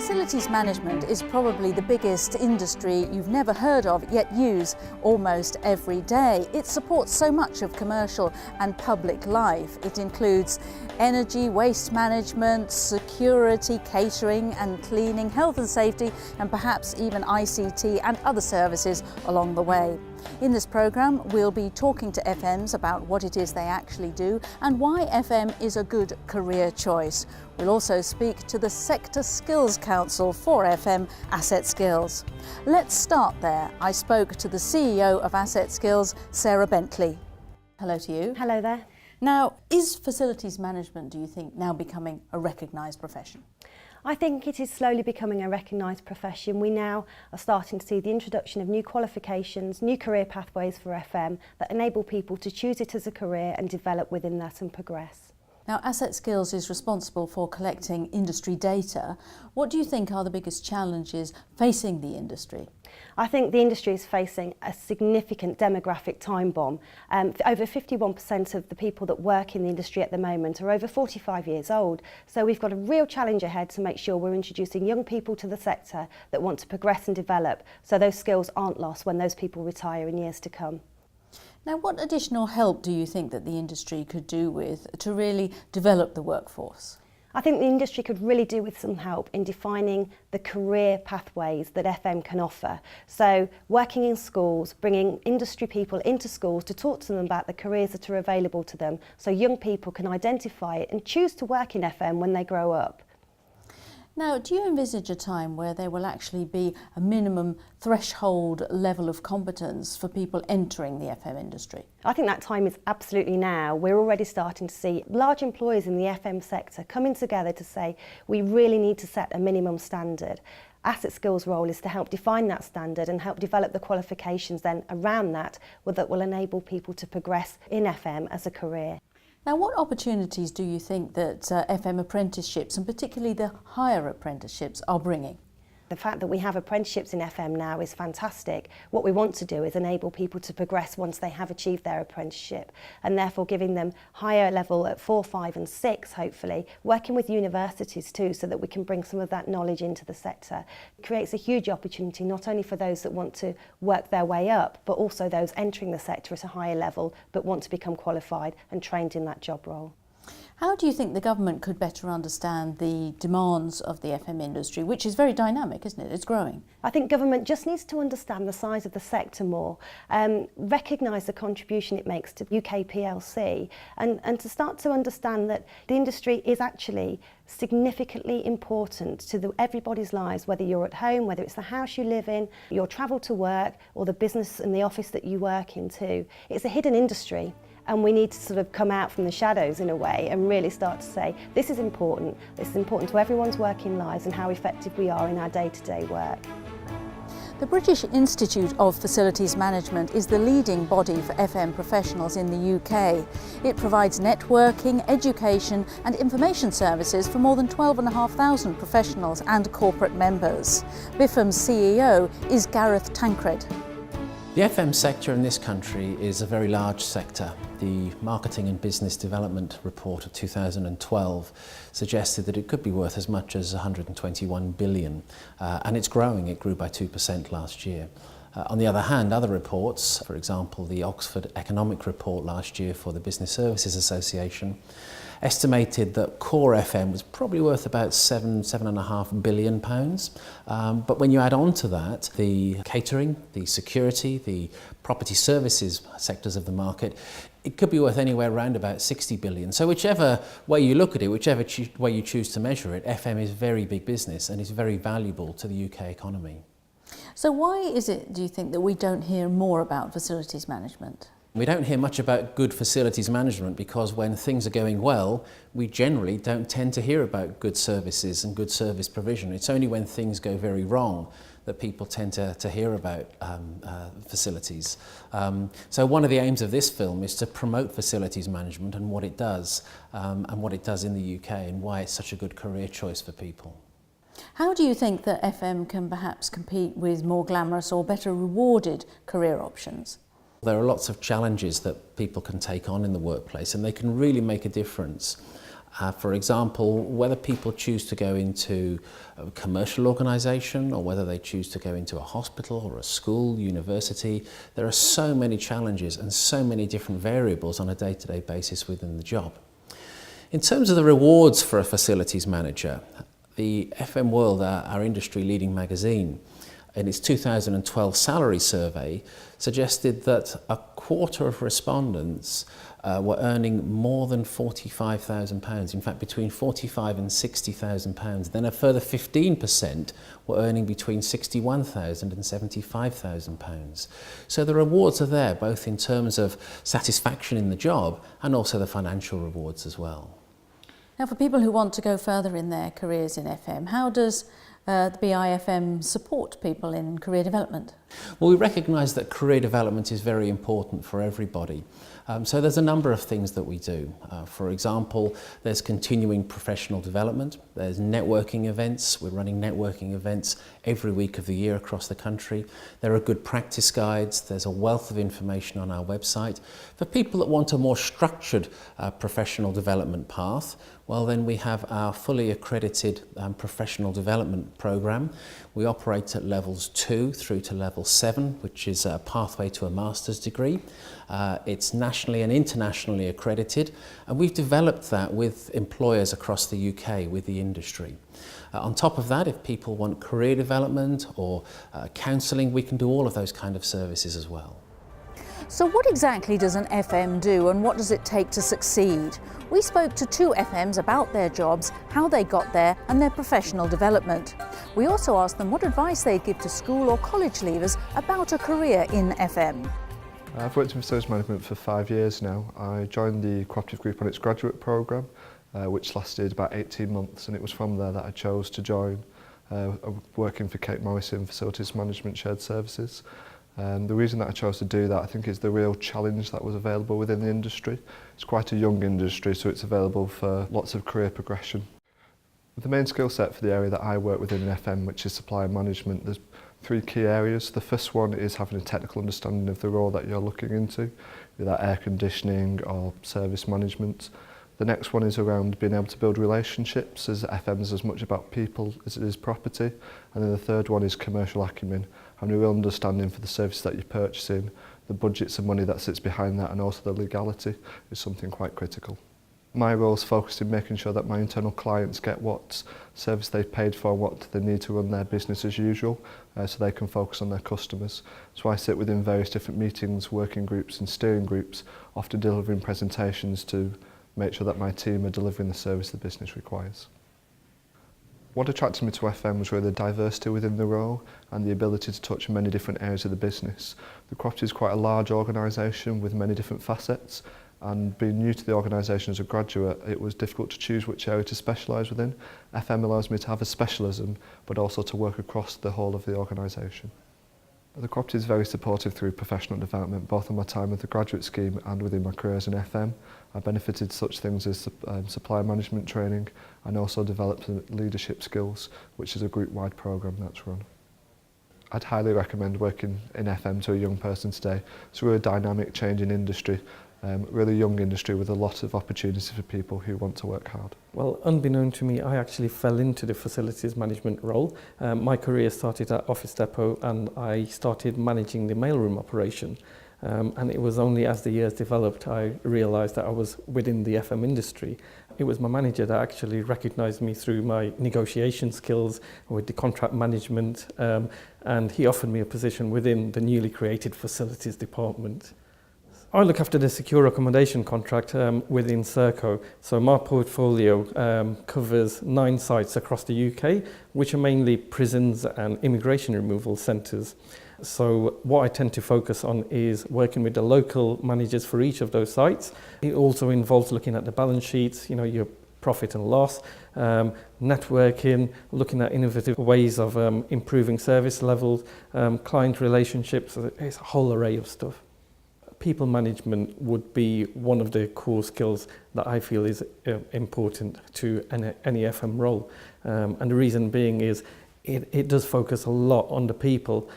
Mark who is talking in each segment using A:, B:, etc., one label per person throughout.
A: Facilities management is probably the biggest industry you've never heard of, yet use almost every day. It supports so much of commercial and public life. It includes energy, waste management, security, catering and cleaning, health and safety, and perhaps even ICT and other services along the way. In this programme, we'll be talking to FMs about what it is they actually do and why FM is a good career choice. We'll also speak to the Sector Skills Council for FM, Asset Skills. Let's start there. I spoke to the CEO of Asset Skills, Sarah Bentley. Hello to you.
B: Hello there.
A: Now, is facilities management, do you think, now becoming a recognised profession?
B: I think it is slowly becoming a recognised profession. We now are starting to see the introduction of new qualifications, new career pathways for FM that enable people to choose it as a career and develop within that and progress.
A: Now, Asset Skills is responsible for collecting industry data. What do you think are the biggest challenges facing the industry?
B: I think the industry is facing a significant demographic time bomb. Over 51% of the people that work in the industry at the moment are over 45 years old. So we've got a real challenge ahead to make sure we're introducing young people to the sector that want to progress and develop, so those skills aren't lost when those people retire in years to come.
A: Now, what additional help do you think that the industry could do with to really develop the workforce?
B: I think the industry could really do with some help in defining the career pathways that FM can offer. So working in schools, bringing industry people into schools to talk to them about the careers that are available to them so young people can identify it and choose to work in FM when they grow up.
A: Now, do you envisage a time where there will actually be a minimum threshold level of competence for people entering the FM industry?
B: I think that time is absolutely now. We're already starting to see large employers in the FM sector coming together to say we really need to set a minimum standard. Asset Skills' role is to help define that standard and help develop the qualifications then around that will enable people to progress in FM as a career.
A: Now, what opportunities do you think that FM apprenticeships, and particularly the higher apprenticeships, are bringing?
B: The fact that we have apprenticeships in FM now is fantastic. What we want to do is enable people to progress once they have achieved their apprenticeship, and therefore giving them higher level at 4, 5 and 6, hopefully, working with universities too so that we can bring some of that knowledge into the sector. It creates a huge opportunity not only for those that want to work their way up, but also those entering the sector at a higher level but want to become qualified and trained in that job role.
A: How do you think the government could better understand the demands of the FM industry, which is very dynamic, isn't it? It's growing.
B: I think government just needs to understand the size of the sector more, recognise the contribution it makes to UK PLC and to start to understand that the industry is actually significantly important to everybody's lives, whether you're at home, whether it's the house you live in, your travel to work or the business and the office that you work in too. It's a hidden industry. And we need to sort of come out from the shadows in a way and really start to say, this is important to everyone's working lives and how effective we are in our day-to-day work.
A: The British Institute of Facilities Management is the leading body for FM professionals in the UK. It provides networking, education and information services for more than 12,500 professionals and corporate members. BIFM's CEO is Gareth Tancred.
C: The FM sector in this country is a very large sector. The Marketing and Business Development Report of 2012 suggested that it could be worth as much as 121 billion, and it's growing. It grew by 2% last year. On the other hand, other reports, for example, the Oxford Economic Report last year for the Business Services Association, estimated that core FM was probably worth about £7.5 billion. But when you add on to that the catering, the security, the property services sectors of the market, it could be worth anywhere around about 60 billion. So whichever way you look at it, whichever way you choose to measure it, FM is very big business and is very valuable to the UK economy.
A: So why is it, do you think, that we don't hear more about facilities management?
C: We don't hear much about good facilities management because when things are going well, we generally don't tend to hear about good services and good service provision. It's only when things go very wrong that people tend to hear about facilities. So one of the aims of this film is to promote facilities management and what it does in the UK and why it's such a good career choice for people.
A: How do you think that FM can perhaps compete with more glamorous or better rewarded career options?
C: There are lots of challenges that people can take on in the workplace and they can really make a difference. For example, whether people choose to go into a commercial organisation or whether they choose to go into a hospital or a school, university, there are so many challenges and so many different variables on a day-to-day basis within the job. In terms of the rewards for a facilities manager, the FM World, our industry-leading magazine, in its 2012 salary survey, suggested that a quarter of respondents were earning more than £45,000, in fact between £45,000 and £60,000. Then a further 15% were earning between £61,000 and £75,000. So the rewards are there, both in terms of satisfaction in the job and also the financial rewards as well.
A: Now, for people who want to go further in their careers in FM, how does the BIFM support people in career development?
C: Well, we recognise that career development is very important for everybody. So there's a number of things that we do. For example, there's continuing professional development, there's networking events. We're running networking events every week of the year across the country. There are good practice guides, there's a wealth of information on our website. For people that want a more structured professional development path, well then we have our fully accredited professional development programme. We operate at levels 2 through to level 7, which is a pathway to a master's degree. It's nationally and internationally accredited, and we've developed that with employers across the UK, with the industry. On top of that, if people want career development or counselling, we can do all of those kind of services as well.
A: So what exactly does an FM do and what does it take to succeed? We spoke to 2 FMs about their jobs, how they got there and their professional development. We also asked them what advice they'd give to school or college leavers about a career in FM.
D: I've worked in facilities management for 5 years now. I joined the Cooperative Group on its graduate programme, which lasted about 18 months, and it was from there that I chose to join working for Kate Morrison Facilities Management Shared Services. The reason that I chose to do that, I think, is the real challenge that was available within the industry. It's quite a young industry, so it's available for lots of career progression. The main skill set for the area that I work within in FM, which is supply management, there's 3 key areas. The first one is having a technical understanding of the role that you're looking into, be that air conditioning or service management. The next one is around being able to build relationships, as FM is as much about people as it is property. And then the third one is commercial acumen, having a real understanding for the service that you're purchasing, the budgets and money that sits behind that, and also the legality is something quite critical. My role is focused in making sure that my internal clients get what service they've paid for and what they need to run their business as usual, so they can focus on their customers. So I sit within various different meetings, working groups and steering groups, often delivering presentations to make sure that my team are delivering the service the business requires. What attracted me to FM was really the diversity within the role and the ability to touch many different areas of the business. The Cooperative is quite a large organisation with many different facets, and being new to the organisation as a graduate, it was difficult to choose which area to specialise within. FM allows me to have a specialism, but also to work across the whole of the organisation. The Cooperative is very supportive through professional development, both on my time with the graduate scheme and within my career as an FM. I benefited such things as supply management training, and also developed leadership skills, which is a group-wide programme that's run. I'd highly recommend working in FM to a young person today. It's a really dynamic, changing industry, really young industry with a lot of opportunities for people who want to work hard.
E: Well, unbeknown to me, I actually fell into the facilities management role. My career started at Office Depot, and I started managing the mailroom operation. And it was only as the years developed I realised that I was within the FM industry. It was my manager that actually recognised me through my negotiation skills with the contract management, and he offered me a position within the newly created facilities department. I look after the secure accommodation contract within Serco. So my portfolio covers 9 sites across the UK, which are mainly prisons and immigration removal centres. So what I tend to focus on is working with the local managers for each of those sites. It also involves looking at the balance sheets, you know, your profit and loss, networking, looking at innovative ways of improving service levels, client relationships. It's a whole array of stuff. People management would be one of the core skills that I feel is important to any FM role. And the reason being is it does focus a lot on the people,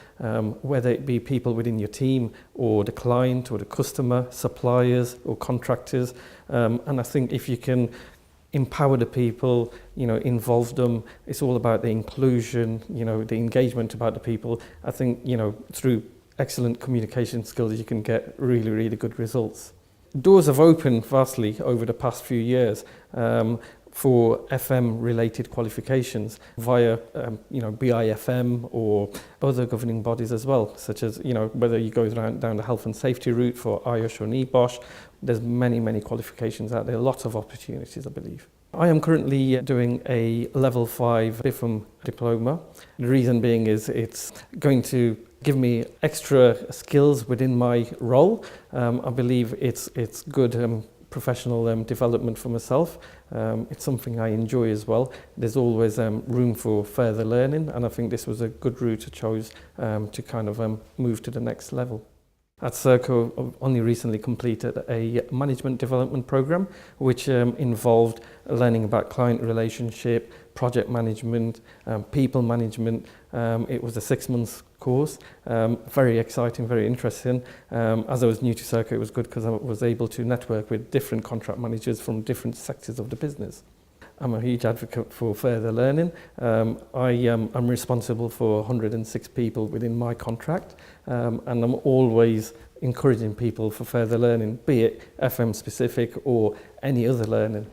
E: whether it be people within your team or the client or the customer, suppliers or contractors. And I think if you can empower the people, involve them. It's all about the inclusion, the engagement about the people. I think, through excellent communication skills, you can get really, really good results. Doors have opened vastly over the past few years for FM-related qualifications via, BIFM or other governing bodies as well, such as, whether you go down the health and safety route for IOSH or NEBOSH. There's many, many qualifications out there, lots of opportunities, I believe. I am currently doing a level 5 BIFM diploma. The reason being is it's going to give me extra skills within my role. I believe it's good professional development for myself. It's something I enjoy as well. There's always room for further learning, and I think this was a good route I chose to kind of move to the next level. At Serco, I've only recently completed a management development program, which involved learning about client relationship, project management, people management. It was a 6-month course, very exciting, very interesting. As I was new to Serco, it was good because I was able to network with different contract managers from different sectors of the business. I'm a huge advocate for further learning. I'm responsible for 106 people within my contract, and I'm always encouraging people for further learning, be it FM specific or any other learning.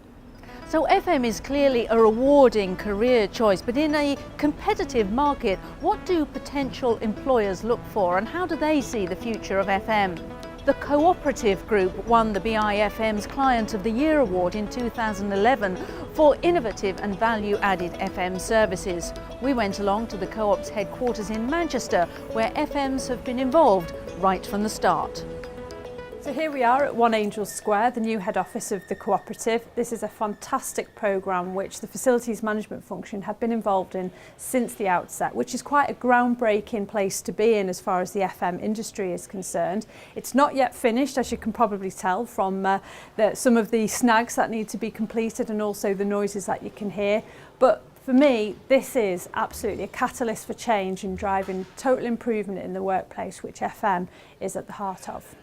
A: So FM is clearly a rewarding career choice, but in a competitive market, what do potential employers look for and how do they see the future of FM? The Cooperative Group won the BIFM's Client of the Year Award in 2011 for innovative and value-added FM services. We went along to the Co-op's headquarters in Manchester, where FMs have been involved right from the start.
F: So here we are at One Angel Square, the new head office of the Cooperative. This is a fantastic programme which the facilities management function have been involved in since the outset, which is quite a groundbreaking place to be in as far as the FM industry is concerned. It's not yet finished, as you can probably tell from some of the snags that need to be completed and also the noises that you can hear. But for me, this is absolutely a catalyst for change and driving total improvement in the workplace, which FM is at the heart of.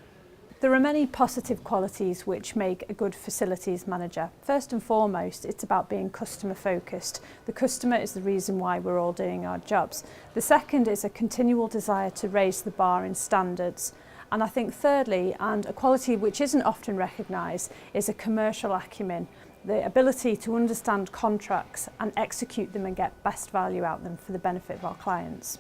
F: There are many positive qualities which make a good facilities manager. First and foremost, it's about being customer focused. The customer is the reason why we're all doing our jobs. The second is a continual desire to raise the bar in standards. And I think thirdly, and a quality which isn't often recognised, is a commercial acumen. The ability to understand contracts and execute them and get best value out of them for the benefit of our clients.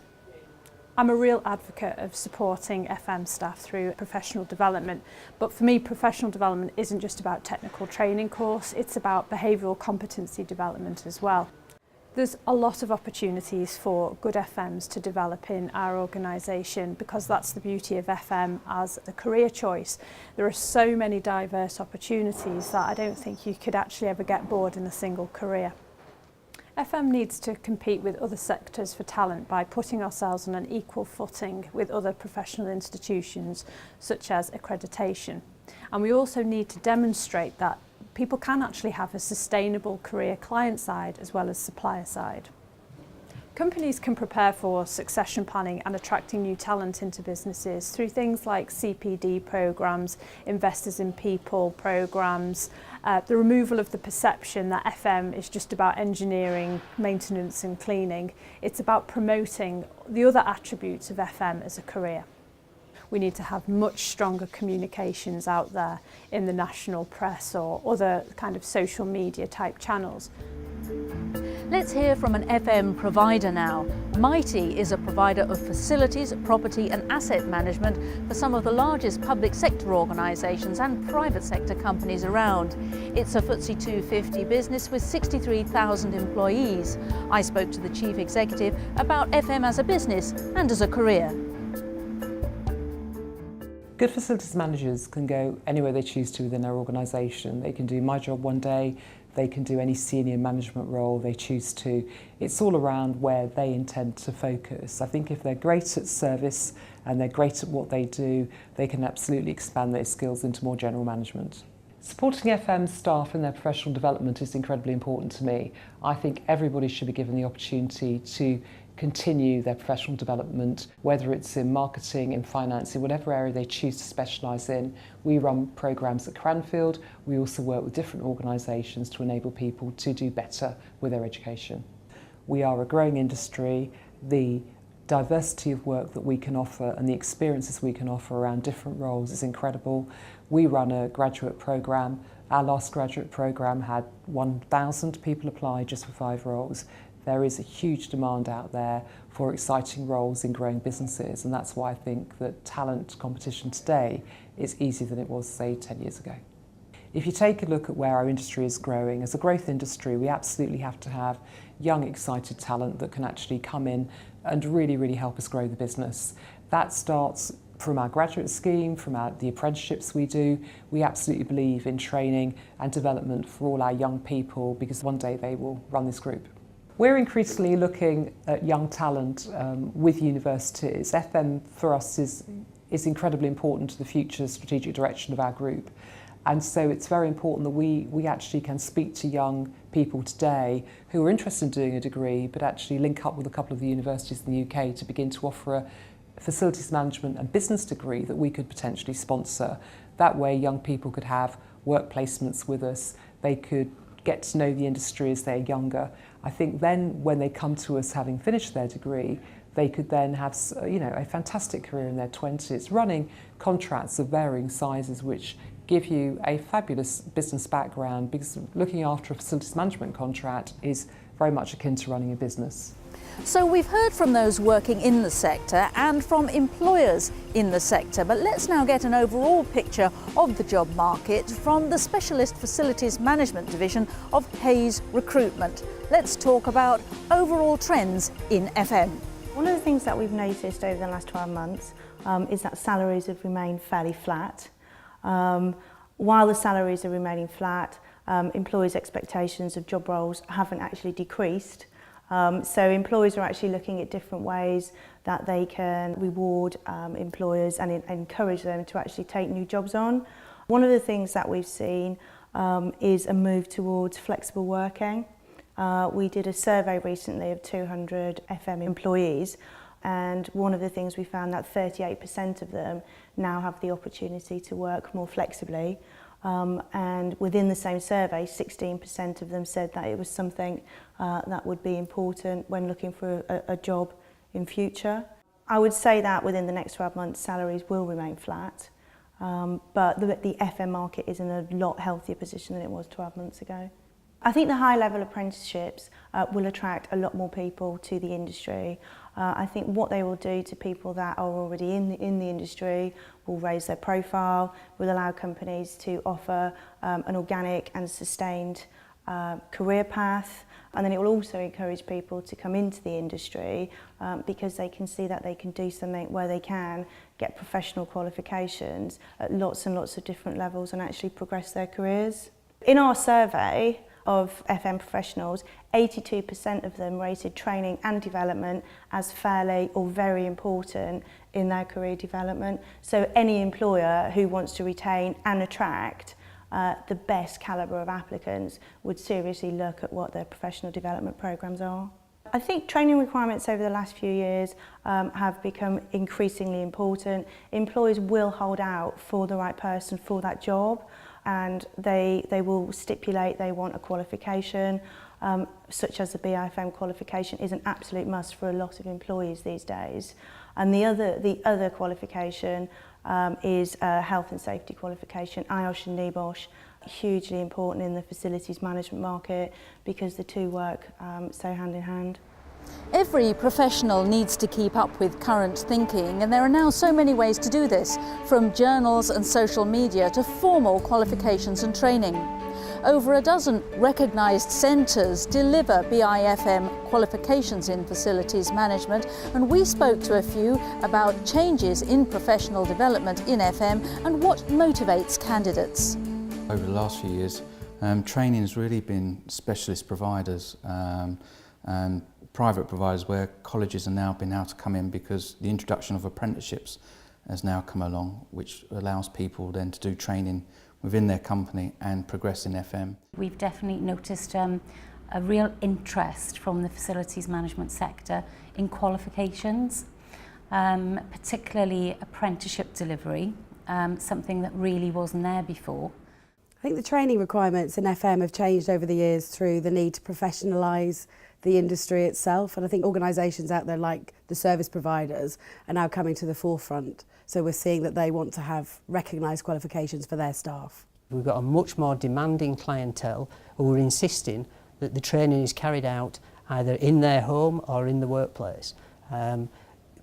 F: I'm a real advocate of supporting FM staff through professional development, but for me professional development isn't just about technical training course, it's about behavioural competency development as well. There's a lot of opportunities for good FMs to develop in our organisation because that's the beauty of FM as a career choice. There are so many diverse opportunities that I don't think you could actually ever get bored in a single career. FM needs to compete with other sectors for talent by putting ourselves on an equal footing with other professional institutions such as accreditation. And we also need to demonstrate that people can actually have a sustainable career client side as well as supplier side. Companies can prepare for succession planning and attracting new talent into businesses through things like CPD programs, Investors in People programs, the removal of the perception that FM is just about engineering, maintenance and cleaning. It's about promoting the other attributes of FM as a career. We need to have much stronger communications out there in the national press or other kind of social media type channels.
A: Let's hear from an FM provider now. Mighty is a provider of facilities, property and asset management for some of the largest public sector organisations and private sector companies around. It's a FTSE 250 business with 63,000 employees. I spoke to the chief executive about FM as a business and as a career.
G: Good facilities managers can go anywhere they choose to within their organisation. They can do my job one day, they can do any senior management role they choose to. It's all around where they intend to focus. I think if they're great at service and they're great at what they do, they can absolutely expand their skills into more general management. Supporting FM staff in their professional development is incredibly important to me. I think everybody should be given the opportunity to continue their professional development, whether it's in marketing, in finance, in whatever area they choose to specialise in. We run programmes at Cranfield. We also work with different organisations to enable people to do better with their education. We are a growing industry. The diversity of work that we can offer and the experiences we can offer around different roles is incredible. We run a graduate programme. Our last graduate programme had 1,000 people apply just for 5 roles. There is a huge demand out there for exciting roles in growing businesses, and that's why I think that talent competition today is easier than it was, say, 10 years ago. If you take a look at where our industry is growing, as a growth industry, we absolutely have to have young, excited talent that can actually come in and really, really help us grow the business. That starts from our graduate scheme, from the apprenticeships we do. We absolutely believe in training and development for all our young people, because one day they will run this group. We're increasingly looking at young talent with universities. FM for us is incredibly important to the future strategic direction of our group. And so it's very important that we actually can speak to young people today who are interested in doing a degree, but actually link up with a couple of the universities in the UK to begin to offer a facilities management and business degree that we could potentially sponsor. That way young people could have work placements with us, they could get to know the industry as they're younger. I think then when they come to us having finished their degree, they could then have a fantastic career in their 20s, running contracts of varying sizes which give you a fabulous business background, because looking after a facilities management contract is very much akin to running a business.
A: So we've heard from those working in the sector and from employers in the sector, but let's now get an overall picture of the job market from the Specialist Facilities Management Division of Hays Recruitment. Let's talk about overall trends in FM.
B: One of the things that we've noticed over the last 12 months is that salaries have remained fairly flat. While the salaries are remaining flat, employers' expectations of job roles haven't actually decreased. So employers are actually looking at different ways that they can reward employers and encourage them to actually take new jobs on. One of the things that we've seen is a move towards flexible working. We did a survey recently of 200 FM employees, and one of the things we found that 38% of them now have the opportunity to work more flexibly. And within the same survey, 16% of them said that it was something that would be important when looking for a job in future. I would say that within the next 12 months, salaries will remain flat, but the FM market is in a lot healthier position than it was 12 months ago. I think the high-level apprenticeships will attract a lot more people to the industry. I think what they will do to people that are already in the industry will raise their profile, will allow companies to offer an organic and sustained career path, and then it will also encourage people to come into the industry because they can see that they can do something where they can get professional qualifications at lots and lots of different levels and actually progress their careers. In our survey of FM professionals, 82% of them rated training and development as fairly or very important in their career development. So any employer who wants to retain and attract the best calibre of applicants would seriously look at what their professional development programmes are. I think training requirements over the last few years have become increasingly important. Employers will hold out for the right person for that job, and they will stipulate they want a qualification, such as the BIFM qualification is an absolute must for a lot of employees these days. And the other qualification is a health and safety qualification, IOSH and NEBOSH, hugely important in the facilities management market because the two work so hand in hand.
A: Every professional needs to keep up with current thinking, and there are now so many ways to do this, from journals and social media to formal qualifications and training. Over a dozen recognised centres deliver BIFM qualifications in facilities management, and we spoke to a few about changes in professional development in FM and what motivates candidates.
H: Over the last few years, training has really been specialist providers and private providers where colleges are now been able to come in because the introduction of apprenticeships has now come along, which allows people then to do training within their company and progress in FM.
I: We've definitely noticed a a real interest from the facilities management sector in qualifications, particularly apprenticeship delivery, something that really wasn't there before.
J: I think the training requirements in FM have changed over the years through the need to professionalise the industry itself, and I think organisations out there like the service providers are now coming to the forefront. So we're seeing that they want to have recognised qualifications for their staff.
K: We've got a much more demanding clientele who are insisting that the training is carried out either in their home or in the workplace.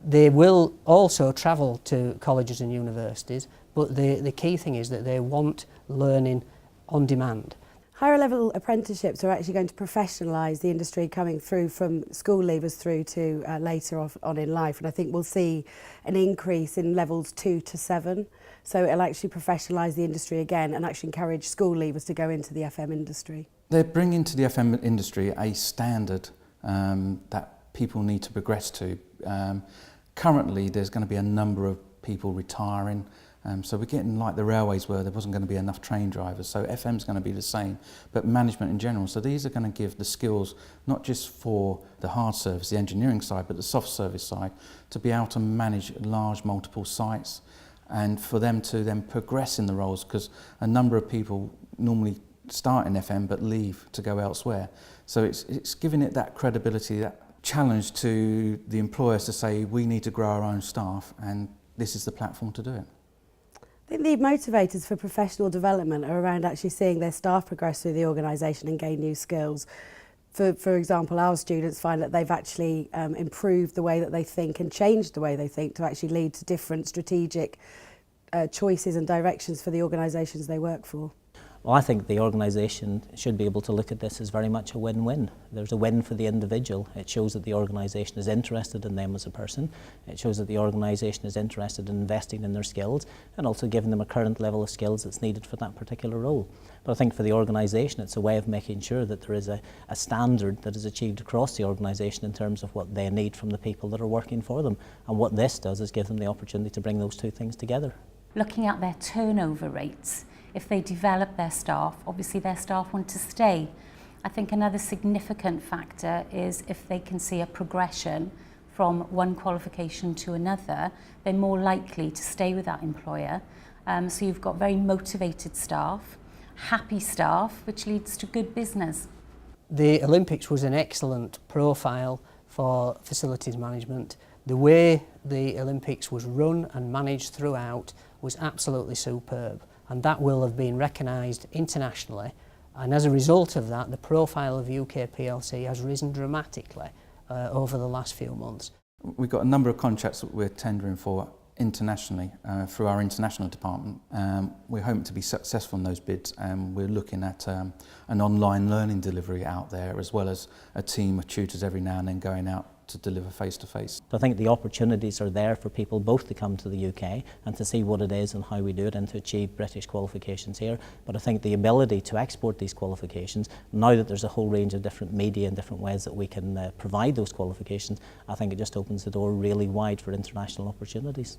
K: They will also travel to colleges and universities, but the key thing is that they want learning on demand.
J: Higher level apprenticeships are actually going to professionalise the industry coming through from school leavers through to later on in life, and I think we'll see an increase in levels 2 to 7. So it'll actually professionalise the industry again and actually encourage school leavers to go into the FM industry.
H: They're bringing to the FM industry a standard that people need to progress to. Currently there's going to be a number of people retiring, so we're getting like the railways where there wasn't going to be enough train drivers, so FM's going to be the same, but management in general. So these are going to give the skills not just for the hard service, the engineering side, but the soft service side, to be able to manage large multiple sites and for them to then progress in the roles, because a number of people normally start in FM but leave to go elsewhere. So it's giving it that credibility, that challenge to the employers to say we need to grow our own staff, and this is the platform to do it.
J: I think the motivators for professional development are around actually seeing their staff progress through the organisation and gain new skills. For example, our students find that they've actually improved the way that they think and changed the way they think to actually lead to different strategic choices and directions for the organisations they work for.
L: Well, I think the organisation should be able to look at this as very much a win-win. There's a win for the individual. It shows that the organisation is interested in them as a person. It shows that the organisation is interested in investing in their skills and also giving them a current level of skills that's needed for that particular role. But I think for the organisation it's a way of making sure that there is a standard that is achieved across the organisation in terms of what they need from the people that are working for them. And what this does is give them the opportunity to bring those two things together.
I: Looking at their turnover rates, if they develop their staff, obviously their staff want to stay. I think another significant factor is if they can see a progression from one qualification to another, they're more likely to stay with that employer. So you've got very motivated staff, happy staff, which leads to good business.
K: The Olympics was an excellent profile for facilities management. The way the Olympics was run and managed throughout was absolutely superb, and that will have been recognised internationally, and as a result of that the profile of UK PLC has risen dramatically over the last few months.
H: We've got a number of contracts that we're tendering for internationally through our international department. We're hoping to be successful in those bids, and we're looking at an online learning delivery out there, as well as a team of tutors every now and then going out to deliver face-to-face.
L: I think the opportunities are there for people both to come to the UK and to see what it is and how we do it and to achieve British qualifications here. But I think the ability to export these qualifications, now that there's a whole range of different media and different ways that we can provide those qualifications, I think it just opens the door really wide for international opportunities.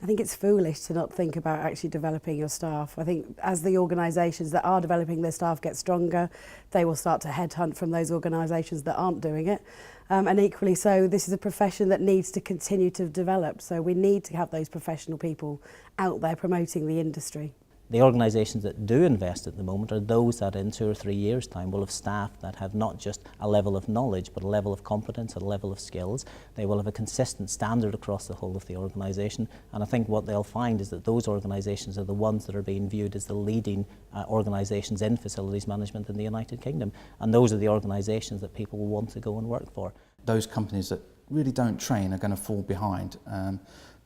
J: I think it's foolish to not think about actually developing your staff. I think as the organisations that are developing their staff get stronger, they will start to headhunt from those organisations that aren't doing it. And equally so, this is a profession that needs to continue to develop. So we need to have those professional people out there promoting the industry.
L: The organisations that do invest at the moment are those that in 2 or 3 years' time will have staff that have not just a level of knowledge but a level of competence, a level of skills. They will have a consistent standard across the whole of the organisation, and I think what they'll find is that those organisations are the ones that are being viewed as the leading organisations in facilities management in the United Kingdom, and those are the organisations that people will want to go and work for.
H: Those companies that really don't train are going to fall behind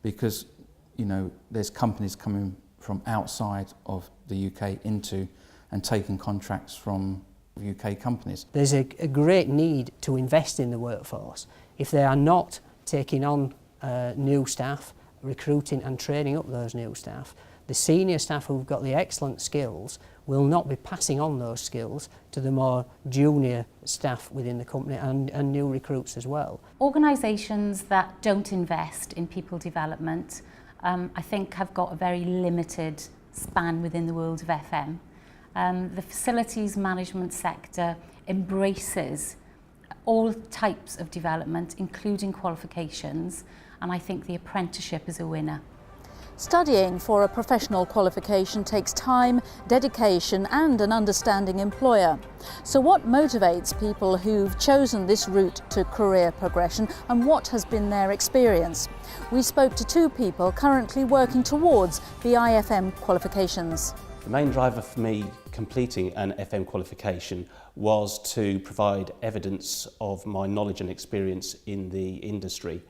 H: because, you know, there's companies coming from outside of the UK into and taking contracts from UK companies.
K: There's a great need to invest in the workforce. If they are not taking on new staff, recruiting and training up those new staff, the senior staff who've got the excellent skills will not be passing on those skills to the more junior staff within the company and new recruits as well.
I: Organisations that don't invest in people development I think have got a very limited span within the world of FM. The facilities management sector embraces all types of development, including qualifications, and I think the apprenticeship is a winner.
A: Studying for a professional qualification takes time, dedication and an understanding employer. So what motivates people who've chosen this route to career progression, and what has been their experience? We spoke to two people currently working towards the IFM qualifications.
M: The main driver for me completing an FM qualification was to provide evidence of my knowledge and experience in the industry.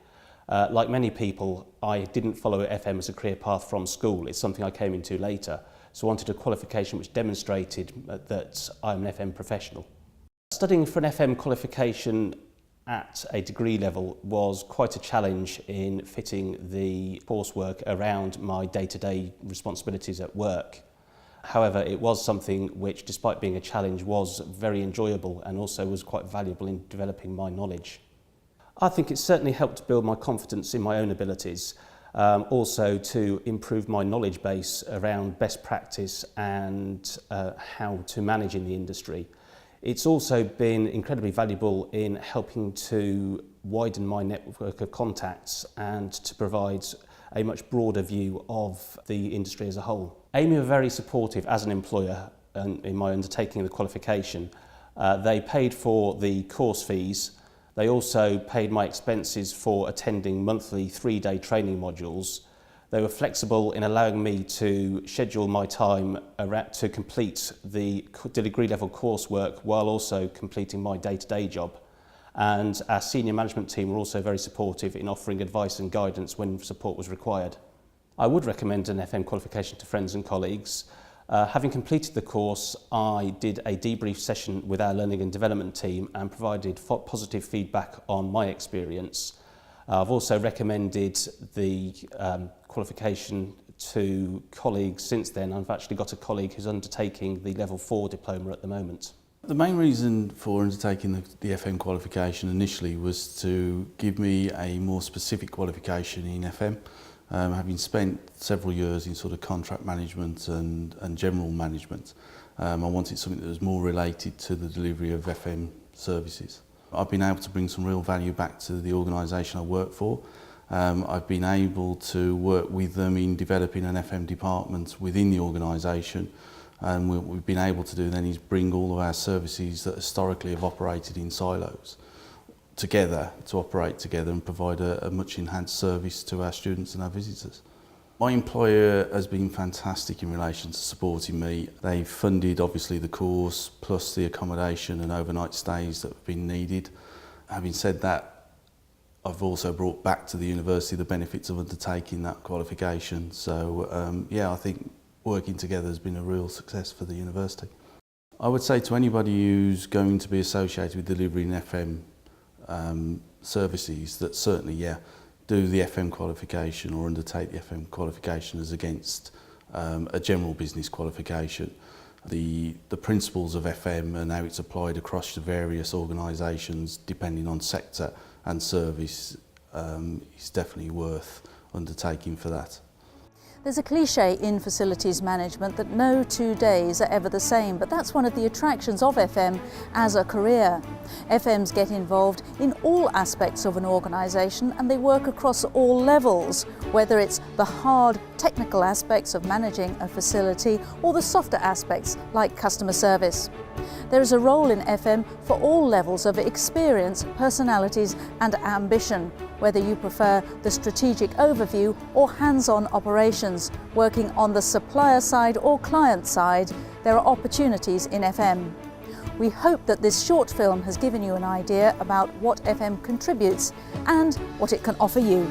M: Like many people, I didn't follow FM as a career path from school. It's something I came into later. So I wanted a qualification which demonstrated that I'm an FM professional. Studying for an FM qualification at a degree level was quite a challenge in fitting the coursework around my day-to-day responsibilities at work. However, it was something which, despite being a challenge, was very enjoyable and also was quite valuable in developing my knowledge. I think it certainly helped build my confidence in my own abilities, also to improve my knowledge base around best practice and how to manage in the industry. It's also been incredibly valuable in helping to widen my network of contacts and to provide a much broader view of the industry as a whole. AMY were very supportive as an employer in my undertaking the qualification. They paid for the course fees. They also paid my expenses for attending monthly 3-day training modules. They were flexible in allowing me to schedule my time to complete the degree level coursework while also completing my day-to-day job. And our senior management team were also very supportive in offering advice and guidance when support was required. I would recommend an FM qualification to friends and colleagues. Having completed the course, I did a debrief session with our learning and development team and provided positive feedback on my experience. I've also recommended the qualification to colleagues since then. I've actually got a colleague who's undertaking the level 4 diploma at the moment.
N: The main reason for undertaking the FM qualification initially was to give me a more specific qualification in FM. Having spent several years in sort of contract management and general management, I wanted something that was more related to the delivery of FM services. I've been able to bring some real value back to the organisation I work for. I've been able to work with them in developing an FM department within the organisation, and what we've been able to do then is bring all of our services that historically have operated in silos together to operate together and provide a much enhanced service to our students and our visitors. My employer has been fantastic in relation to supporting me. They've funded obviously the course plus the accommodation and overnight stays that have been needed. Having said that, I've also brought back to the university the benefits of undertaking that qualification. So yeah, I think working together has been a real success for the university. I would say to anybody who's going to be associated with delivering FM services that certainly, yeah, do the FM qualification or undertake the FM qualification as against a general business qualification. The principles of FM and how it's applied across the various organisations depending on sector and service is definitely worth undertaking for that.
A: There's a cliche in facilities management that no 2 days are ever the same, but that's one of the attractions of FM as a career. FMs get involved in all aspects of an organisation and they work across all levels, whether it's the hard technical aspects of managing a facility or the softer aspects like customer service. There is a role in FM for all levels of experience, personalities and ambition, whether you prefer the strategic overview or hands-on operations. Working on the supplier side or client side, there are opportunities in FM. We hope that this short film has given you an idea about what FM contributes and what it can offer you.